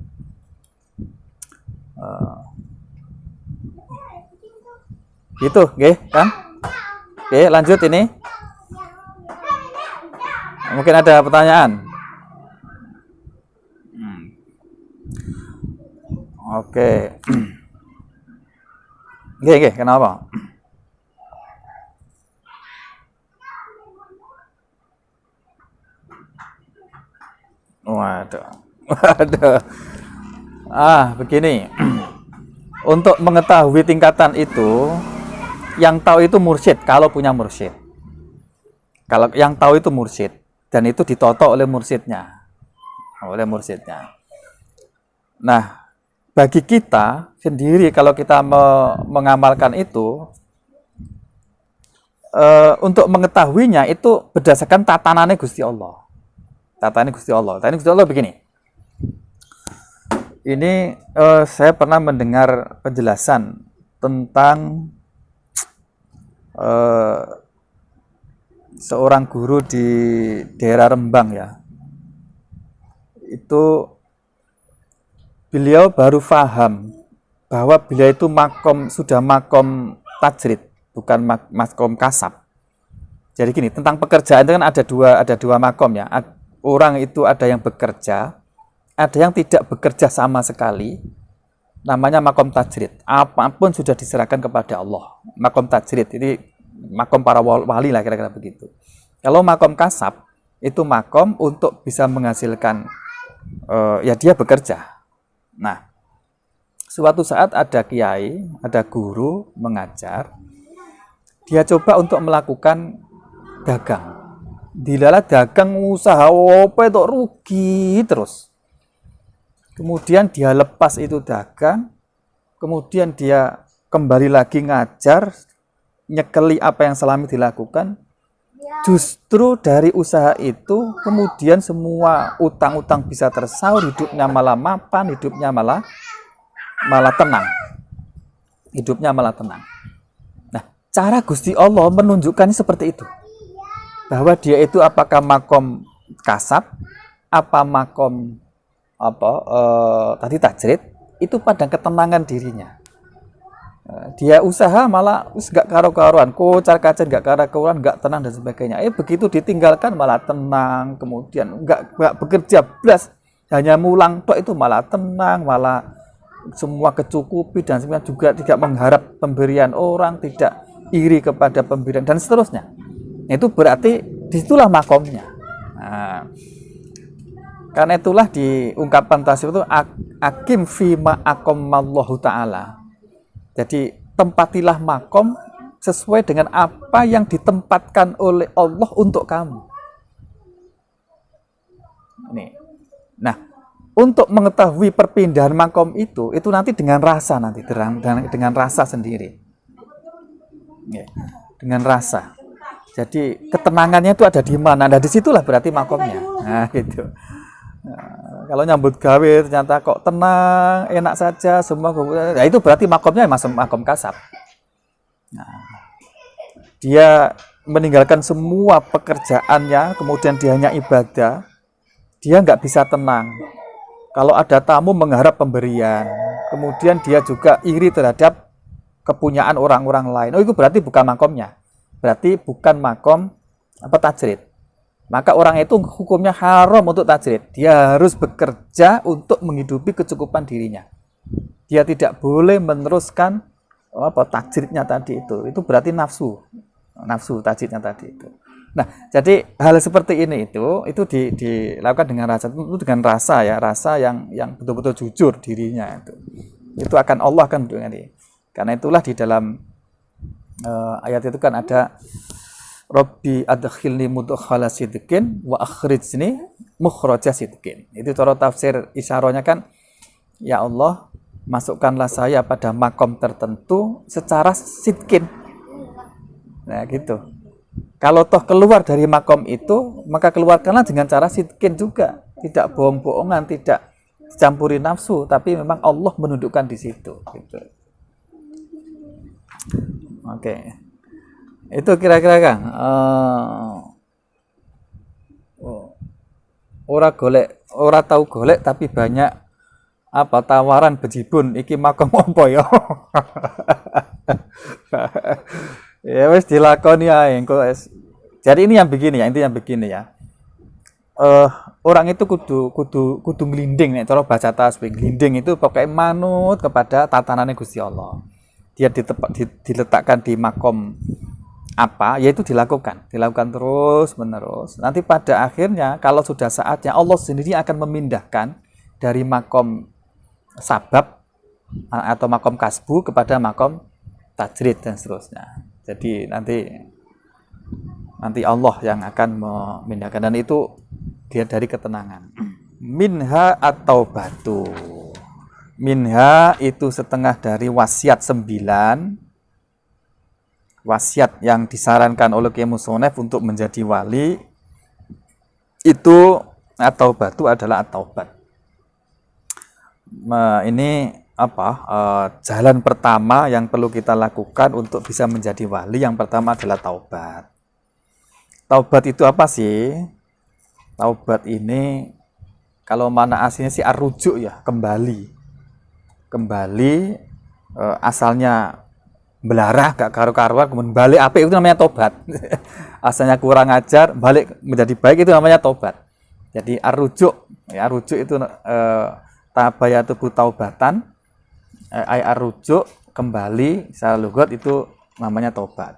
Gitu, kan? Oke, lanjut ini. Mungkin ada pertanyaan. Oke. Kenapa? Waduh. Begini. Untuk mengetahui tingkatan itu, yang tahu itu mursyid, kalau punya mursyid. Kalau yang tahu itu mursyid, dan itu ditotok oleh mursyidnya. Nah, bagi kita sendiri kalau kita mengamalkan itu, untuk mengetahuinya itu berdasarkan tatanannya Gusti Allah. Tatanannya Gusti Allah begini. Ini saya pernah mendengar penjelasan tentang seorang guru di daerah Rembang ya. Itu beliau baru paham bahwa beliau itu sudah makom tajrid, bukan makom kasab. Jadi gini, tentang pekerjaan itu kan ada dua makom ya. Orang itu ada yang bekerja, ada yang tidak bekerja sama sekali. Namanya makom tajrid. Apapun sudah diserahkan kepada Allah. Makom tajrid ini makom para wali lah, kira-kira begitu. Kalau makom kasab itu makom untuk bisa menghasilkan ya dia bekerja. Nah, suatu saat ada kiai, ada guru mengajar, dia coba untuk melakukan dagang. Dilala dagang usaha apa itu rugi terus. Kemudian dia lepas itu dagang, kemudian dia kembali lagi ngajar, nyekeli apa yang selama dilakukan, justru dari usaha itu kemudian semua utang-utang bisa tersaur, hidupnya malah mapan, hidupnya malah tenang. Hidupnya malah tenang. Nah, cara Gusti Allah menunjukkannya seperti itu. Bahwa dia itu apakah makom kasab, apa makom tadi tajrid, itu pada ketenangan dirinya. Dia usaha malah gak karo-karuan, kocar-kacir, gak karo-karuan, gak tenang dan sebagainya. Begitu ditinggalkan malah tenang, kemudian gak bekerja blas, hanya mulang tok itu malah tenang, malah semua kecukupi dan sebenarnya juga tidak mengharap pemberian orang, tidak iri kepada pemberian dan seterusnya. Itu berarti disitulah makomnya. Nah, karena itulah di ungkapan tasawuf itu akim fima akomallahu ta'ala. Jadi tempatilah makom sesuai dengan apa yang ditempatkan oleh Allah untuk kamu. Nih. Nah, untuk mengetahui perpindahan makom itu nanti dengan rasa dengan rasa sendiri. Ya, dengan rasa. Jadi ketenangannya itu ada di mana? Nah, disitulah berarti makomnya. Nah, gitu. Nah, kalau nyambut gawe ternyata kok tenang, enak saja, semua nah, itu berarti makomnya makom kasab. Nah, dia meninggalkan semua pekerjaannya, kemudian dia hanya ibadah, dia nggak bisa tenang. Kalau ada tamu mengharap pemberian, kemudian dia juga iri terhadap kepunyaan orang-orang lain. Oh, itu berarti bukan makomnya, berarti bukan makom tajrid. Maka orang itu hukumnya haram untuk tajrid. Dia harus bekerja untuk menghidupi kecukupan dirinya. Dia tidak boleh meneruskan tajridnya tadi itu. Itu berarti nafsu tajridnya tadi itu. Nah, jadi hal seperti ini itu dilakukan dengan rasa, rasa yang betul-betul jujur dirinya itu. Itu akan Allah akan mendengar. Karena itulah di dalam ayat itu kan ada Rabbi adkhilni mudkhala sidqin wa akhrijni mukhraja sidqin. Itu cara tafsir isyarahnya kan, ya Allah, masukkanlah saya pada makom tertentu secara sidqin. Nah, gitu. Kalau toh keluar dari makom itu, maka keluarkanlah dengan cara sidqin juga. Tidak bohong-bohongan, tidak campuri nafsu, tapi memang Allah menundukkan di situ. Gitu. Oke. Itu kira-kira Kang, ora tahu golek tapi banyak tawaran bejibun iki makom apa ya. Ya wis dilakoni ae engko. Jadi ini yang begini ya, intinya begini ya. Orang itu kudu nglinding nek cara baca tasbih. Nglinding itu pokoknya manut kepada tatanane Gusti Allah. Dia diletakkan di makom apa, yaitu dilakukan terus menerus. Nanti pada akhirnya kalau sudah saatnya Allah sendiri akan memindahkan dari makom sabab atau makom kasbu kepada makom tajrid dan seterusnya. Jadi nanti Allah yang akan memindahkan, dan itu dia dari ketenangan. Minha atau batu. Minha itu setengah dari wasiat 9. Wasiat yang disarankan oleh Kiai Musonef untuk menjadi wali itu atau batu adalah at-taubat. Ini jalan pertama yang perlu kita lakukan untuk bisa menjadi wali. Yang pertama adalah taubat. Taubat itu apa sih? Taubat ini kalau mana aslinya sih ar-rujuk ya, kembali. Asalnya belarah gak karu-karuan, kemudian balik apik, itu namanya tobat. Asalnya kurang ajar, balik menjadi baik, itu namanya tobat. Jadi ar-rujuk, ya, rujuk itu tabayatu taubatan, ar-rujuk kembali secara lugat itu namanya tobat.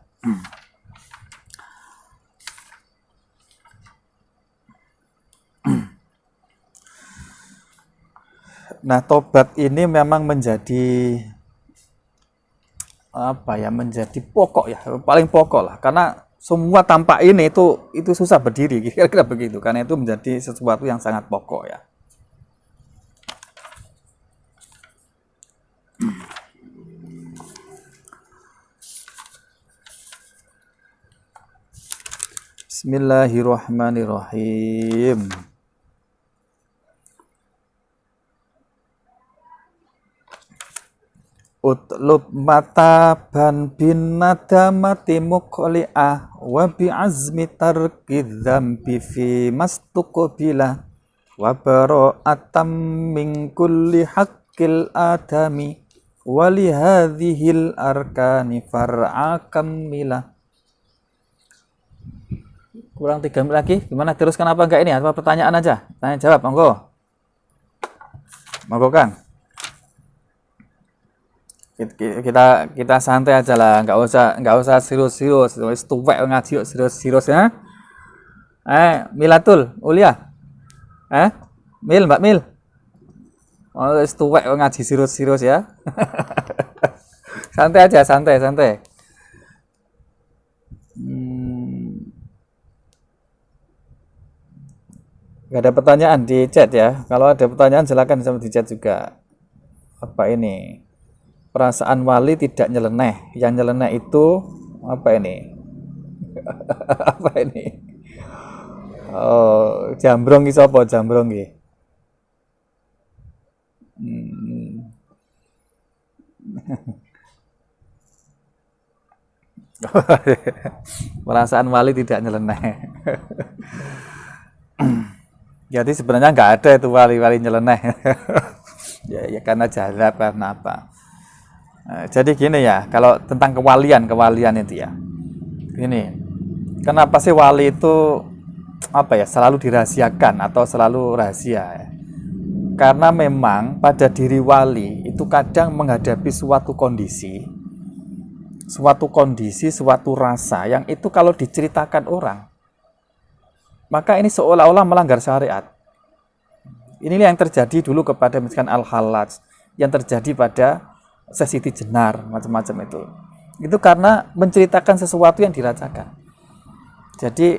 Nah, tobat ini memang menjadi menjadi pokok ya, paling pokok lah, karena semua tanpa ini itu susah berdiri, kira-kira begitu. Karena itu menjadi sesuatu yang sangat pokok ya. Bismillahirrahmanirrahim. Utlub mataban bin nadamati muqli'ah wa bi azmi tarki dzambi fi mastuqbila wa bara'atam min kulli haqqil adami wa li hadhil arkani far'a kamila. Kurang 3 menit lagi. Gimana, teruskan apa enggak ini? Apa pertanyaan aja? Tanya jawab, monggo. Monggo Kang. Kita santai aja lah, nggak usah serius-serius. Wis tuwek ngaji serius-serius ya. Milatul Ulia. Mbak Mil. Oh, wis tuwek ngaji serius-serius ya. Santai aja, santai. Gak ada pertanyaan di chat ya. Kalau ada pertanyaan silakan sama di chat juga. Apa ini? Perasaan wali tidak nyeleneh. Yang nyeleneh itu apa ini? Apa ini? Oh, jambrong iki sapa jambrong iki? Perasaan wali tidak nyeleneh. Jadi sebenarnya nggak ada itu wali-wali nyeleneh. ya karena jahat, karena apa. Jadi gini ya, kalau tentang kewalian itu ya. Gini, kenapa sih wali itu selalu dirahasiakan atau selalu rahasia ya? Karena memang pada diri wali itu kadang menghadapi suatu kondisi, suatu rasa yang itu kalau diceritakan orang, maka ini seolah-olah melanggar syariat. Inilah yang terjadi dulu kepada misalkan Al-Hallaj, yang terjadi pada Siti Jenar, macam-macam itu. Itu karena menceritakan sesuatu yang dirasakan. Jadi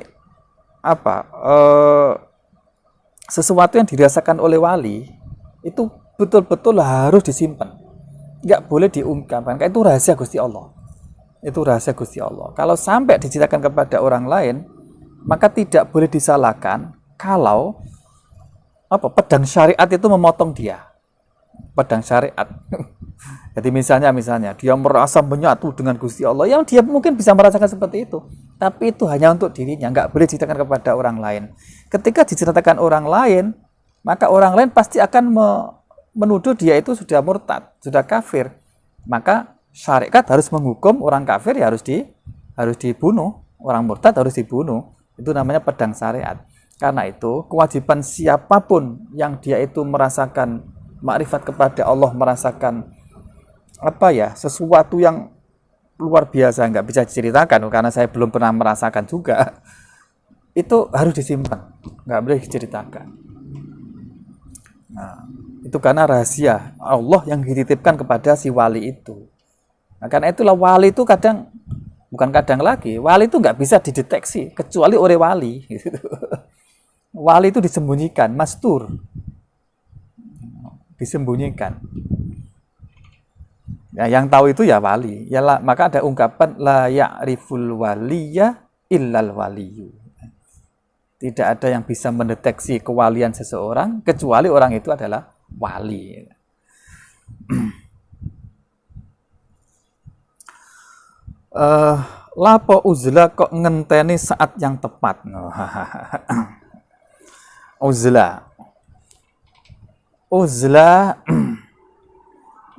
sesuatu yang dirasakan oleh wali itu betul-betul harus disimpan. Nggak boleh diungkapkan. Itu rahasia Gusti Allah. Itu rahasia Gusti Allah. Kalau sampai diceritakan kepada orang lain, maka tidak boleh disalahkan kalau pedang syariat itu memotong dia. Pedang syariat. Jadi misalnya dia merasa menyatu dengan Gusti Allah, yang dia mungkin bisa merasakan seperti itu, tapi itu hanya untuk dirinya, nggak boleh diceritakan kepada orang lain. Ketika diceritakan orang lain, maka orang lain pasti akan menuduh dia itu sudah murtad, sudah kafir. Maka syariat harus menghukum orang kafir, ya harus dibunuh, orang murtad harus dibunuh. Itu namanya pedang syariat. Karena itu kewajiban siapapun yang dia itu merasakan makrifat kepada Allah, merasakan sesuatu yang luar biasa, nggak bisa diceritakan karena saya belum pernah merasakan juga, itu harus disimpan, nggak boleh diceritakan. Nah, itu karena rahasia Allah yang dititipkan kepada si wali itu. Nah, karena itulah wali itu wali itu nggak bisa dideteksi kecuali oleh wali. Wali itu disembunyikan, mastur, disembunyikan. Ya, yang tahu itu ya wali. Maka ada ungkapan la ya'riful waliya illal waliyu. Tidak ada yang bisa mendeteksi kewalian seseorang kecuali orang itu adalah wali. Lapo uzlah kok ngenteni saat yang tepat. Uzlah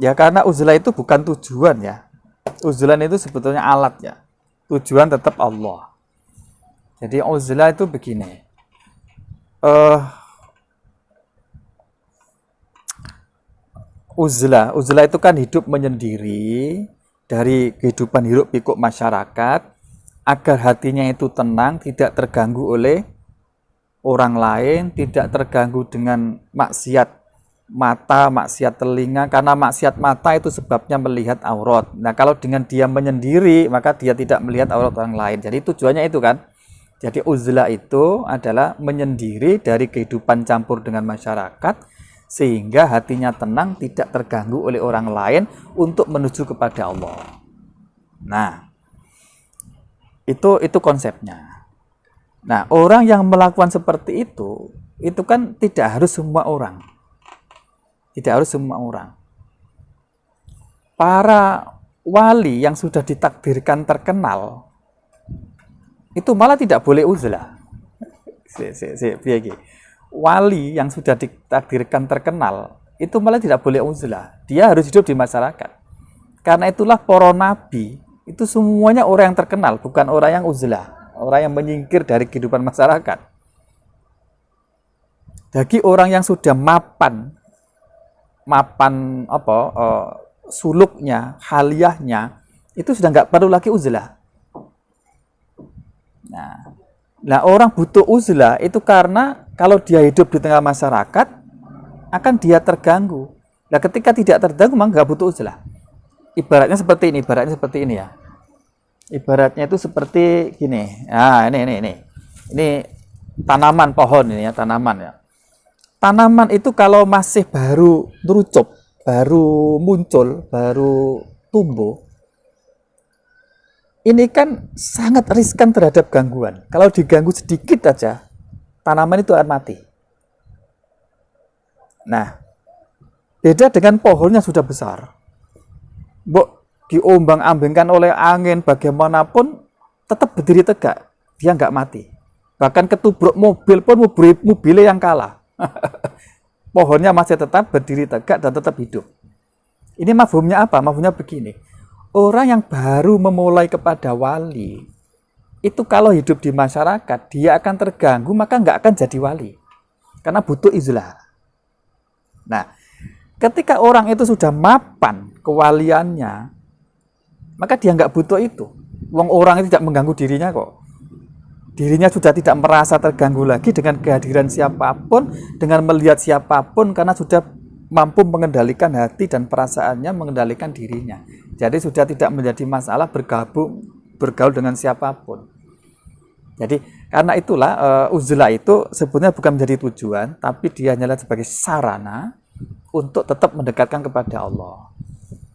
ya karena uzlah itu bukan tujuan ya. Uzlah itu sebetulnya alat ya. Tujuan tetap Allah. Jadi uzlah itu begini. Uzlah itu kan hidup menyendiri dari kehidupan hiruk pikuk masyarakat agar hatinya itu tenang, tidak terganggu oleh orang lain, tidak terganggu dengan maksiat mata, maksiat telinga, karena maksiat mata itu sebabnya melihat aurat. Nah, kalau dengan dia menyendiri, maka dia tidak melihat aurat orang lain. Jadi tujuannya itu kan. Jadi uzlah itu adalah menyendiri dari kehidupan campur dengan masyarakat, sehingga hatinya tenang, tidak terganggu oleh orang lain untuk menuju kepada Allah. Nah, itu konsepnya. Nah, orang yang melakukan seperti itu kan tidak harus semua orang. Tidak harus semua orang. Para wali yang sudah ditakdirkan terkenal, itu malah tidak boleh uzlah. Wali yang sudah ditakdirkan terkenal, itu malah tidak boleh uzlah. Dia harus hidup di masyarakat. Karena itulah para nabi, itu semuanya orang yang terkenal, bukan orang yang uzlah, orang yang menyingkir dari kehidupan masyarakat. Bagi orang yang sudah mapan suluknya, haliyahnya, itu sudah nggak perlu lagi uzlah. Nah, orang butuh uzlah itu karena kalau dia hidup di tengah masyarakat akan dia terganggu. Nah, ketika tidak terganggu maka nggak butuh uzlah. Ibaratnya seperti ini ya. Ibaratnya itu seperti gini. Nah, ini tanaman pohon ini ya, tanaman ya. Tanaman itu kalau masih baru nerucup, baru muncul, baru tumbuh, ini kan sangat riskan terhadap gangguan. Kalau diganggu sedikit aja, tanaman itu akan mati. Nah, beda dengan pohonnya sudah besar. Diombang-ambingkan oleh angin bagaimanapun, tetap berdiri tegak. Dia nggak mati. Bahkan ketubruk mobil pun mobilnya yang kalah. Pohonnya masih tetap berdiri tegak dan tetap hidup. Ini mafhumnya apa? Mafhumnya begini. Orang yang baru memulai kepada wali, itu kalau hidup di masyarakat, dia akan terganggu, maka nggak akan jadi wali. Karena butuh izlah. Nah, ketika orang itu sudah mapan kewaliannya, maka dia nggak butuh itu. Orang itu tidak mengganggu dirinya kok. Dirinya sudah tidak merasa terganggu lagi dengan kehadiran siapapun, dengan melihat siapapun, karena sudah mampu mengendalikan hati dan perasaannya, mengendalikan dirinya. Jadi sudah tidak menjadi masalah bergaul dengan siapapun. Jadi karena itulah uzlah itu sebenarnya bukan menjadi tujuan, tapi dia hanyalah sebagai sarana untuk tetap mendekatkan kepada Allah.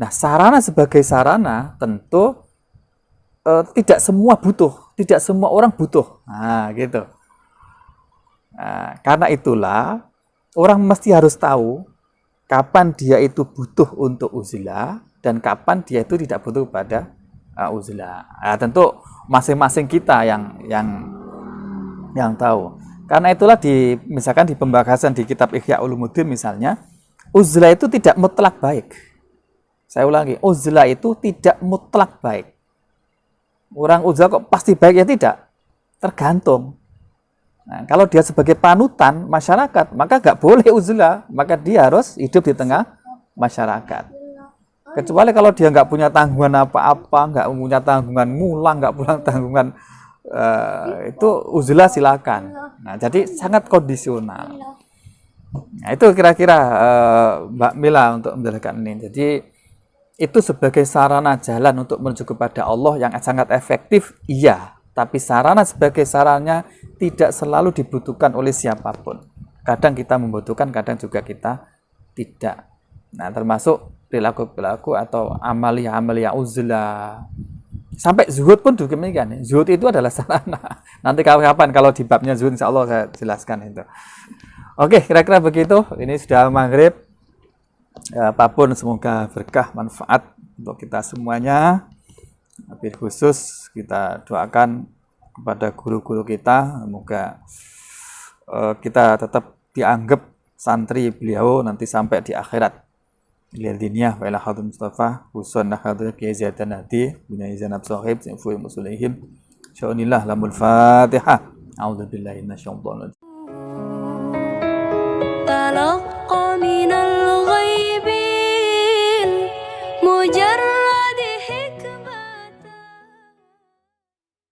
Nah, sarana sebagai sarana tentu tidak semua butuh, tidak semua orang butuh. Nah, gitu. Nah, karena itulah orang mesti harus tahu kapan dia itu butuh untuk uzlah dan kapan dia itu tidak butuh pada uzlah. Nah, tentu masing-masing kita yang tahu. Karena itulah misalkan di pembahasan di kitab Ihya Ulumuddin misalnya, uzlah itu tidak mutlak baik. Saya ulangi, uzlah itu tidak mutlak baik. Orang uzlah kok pasti baik? Ya tidak, tergantung. Nah, kalau dia sebagai panutan masyarakat, maka nggak boleh uzlah, maka dia harus hidup di tengah masyarakat. Kecuali kalau dia nggak punya tanggungan apa-apa, nggak punya tanggungan mulang, nggak punya tanggungan itu uzlah silakan. Nah, jadi sangat kondisional. Nah, itu kira-kira Mbak Mila untuk menjelaskan ini. Jadi itu sebagai sarana jalan untuk menuju kepada Allah yang sangat efektif, iya. Tapi sarana sebagai sarannya tidak selalu dibutuhkan oleh siapapun. Kadang kita membutuhkan, kadang juga kita tidak. Nah, termasuk perilaku-perilaku atau amalia-amalia uzlah. Sampai zuhud pun demikian. Zuhud itu adalah sarana. Nanti kapan kalau di babnya zuhud, insya Allah saya jelaskan itu. Oke, kira-kira begitu. Ini sudah maghrib. Apapun semoga berkah manfaat untuk kita semuanya. Lebih khusus kita doakan kepada guru-guru kita, semoga kita tetap dianggap santri beliau nanti sampai di akhirat. Liladiniyah wa ila hadratin Mustafa husun hadratin Kiai Zaidan Hadi bin Zainab Sohib sinfu musulaihim sya'unillah lamul Fatihah. A'udzubillahi minasyaitonir rajim.